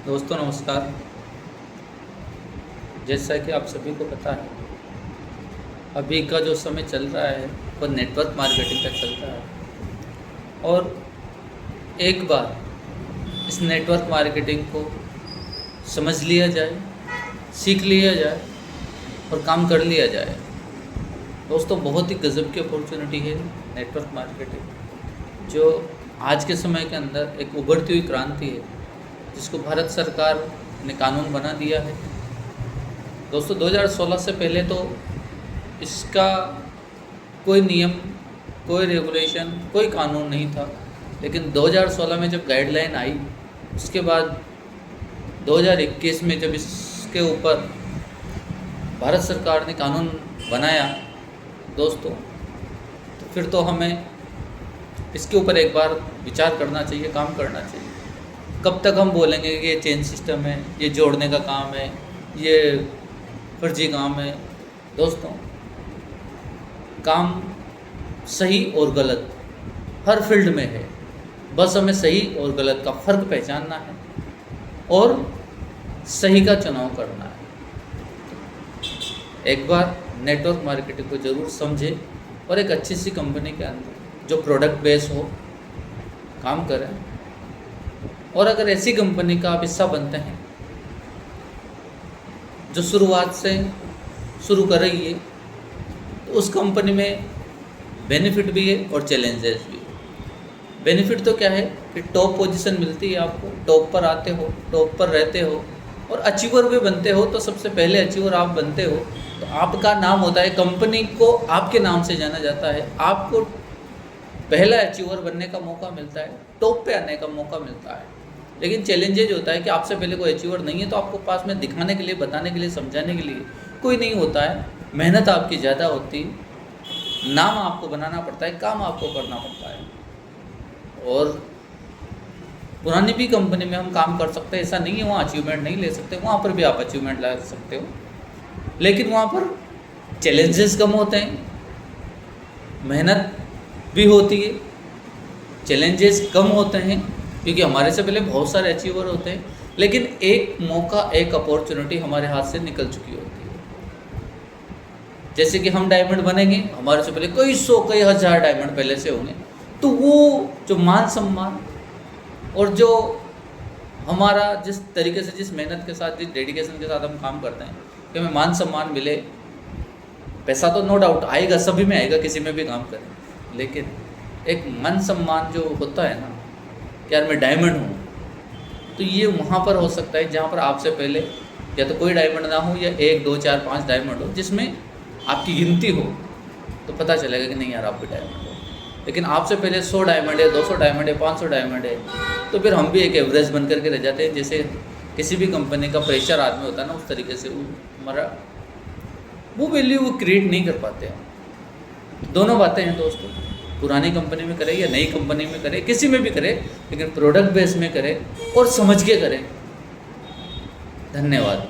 दोस्तों नमस्कार। जैसा कि आप सभी को पता है, अभी का जो समय चल रहा है वो नेटवर्क मार्केटिंग का चल रहा है। और एक बार इस नेटवर्क मार्केटिंग को समझ लिया जाए, सीख लिया जाए और काम कर लिया जाए, दोस्तों बहुत ही गज़ब की अपॉर्चुनिटी है नेटवर्क मार्केटिंग, जो आज के समय के अंदर एक उभरती हुई क्रांति है, जिसको भारत सरकार ने कानून बना दिया है। दोस्तों 2016 से पहले तो इसका कोई नियम, कोई रेगुलेशन, कोई कानून नहीं था, लेकिन 2016 में जब गाइडलाइन आई, उसके बाद 2021 में जब इसके ऊपर भारत सरकार ने कानून बनाया दोस्तों, तो फिर तो हमें इसके ऊपर एक बार विचार करना चाहिए, काम करना चाहिए। कब तक हम बोलेंगे कि ये चेन सिस्टम है, ये जोड़ने का काम है, ये फर्जी काम है। दोस्तों काम सही और गलत हर फील्ड में है, बस हमें सही और गलत का फ़र्क पहचानना है और सही का चुनाव करना है। एक बार नेटवर्क मार्केटिंग को ज़रूर समझें और एक अच्छी सी कंपनी के अंदर जो प्रोडक्ट बेस हो काम करें। और अगर ऐसी कंपनी का आप हिस्सा बनते हैं जो शुरुआत से शुरू कर रही है, तो उस कंपनी में बेनिफिट भी है और चैलेंजेस भी है। बेनिफिट तो क्या है कि टॉप पोजीशन मिलती है आपको, टॉप पर आते हो, टॉप पर रहते हो और अचीवर भी बनते हो। तो सबसे पहले अचीवर आप बनते हो तो आपका नाम होता है, कंपनी को आपके नाम से जाना जाता है, आपको पहला अचीवर बनने का मौका मिलता है, टॉप पे आने का मौका मिलता है। लेकिन चैलेंजेज होता है कि आपसे पहले कोई अचीवर नहीं है, तो आपको पास में दिखाने के लिए, बताने के लिए, समझाने के लिए कोई नहीं होता है। मेहनत आपकी ज़्यादा होती, नाम आपको बनाना पड़ता है, काम आपको करना पड़ता है। और पुरानी भी कंपनी में हम काम कर सकते हैं, ऐसा नहीं है वहाँ अचीवमेंट नहीं ले सकते, वहाँ पर भी आप अचीवमेंट ला सकते हो, लेकिन वहाँ पर चैलेंजेस कम होते हैं, मेहनत भी होती है, चैलेंजेस कम होते हैं, क्योंकि हमारे से पहले बहुत सारे अचीवर होते हैं, लेकिन एक मौका, एक अपॉर्चुनिटी हमारे हाथ से निकल चुकी होती है। जैसे कि हम डायमंड बनेंगे, हमारे से पहले कई सौ, कई हज़ार डायमंड पहले से होंगे, तो वो जो मान सम्मान और जो हमारा जिस तरीके से, जिस मेहनत के साथ, जिस डेडिकेशन के साथ हम काम करते हैं कि हमें मान सम्मान मिले, पैसा तो नो डाउट आएगा, सभी में आएगा, किसी में भी काम करें, लेकिन एक मन सम्मान जो होता है ना कि यार मैं डायमंड हूँ, तो ये वहाँ पर हो सकता है जहाँ पर आपसे पहले या तो कोई डायमंड ना हो या 1, 2, 4, 5 डायमंड हो, जिसमें आपकी गिनती हो, तो पता चलेगा कि नहीं यार आप भी डायमंड हो। लेकिन आपसे पहले 100 डायमंड है, 200 डायमंड है, 500 डायमंड है, तो फिर हम भी एक एवरेज बन करके रह जाते हैं। जैसे किसी भी कंपनी का प्रेशर आदमी होता है ना, उस तरीके से हमारा वो वैल्यू वो क्रिएट नहीं कर पाते हैं। दोनों बातें हैं दोस्तों, पुरानी कंपनी में करें या नई कंपनी में करें, किसी में भी करें, लेकिन प्रोडक्ट बेस में करें और समझ के करें। धन्यवाद।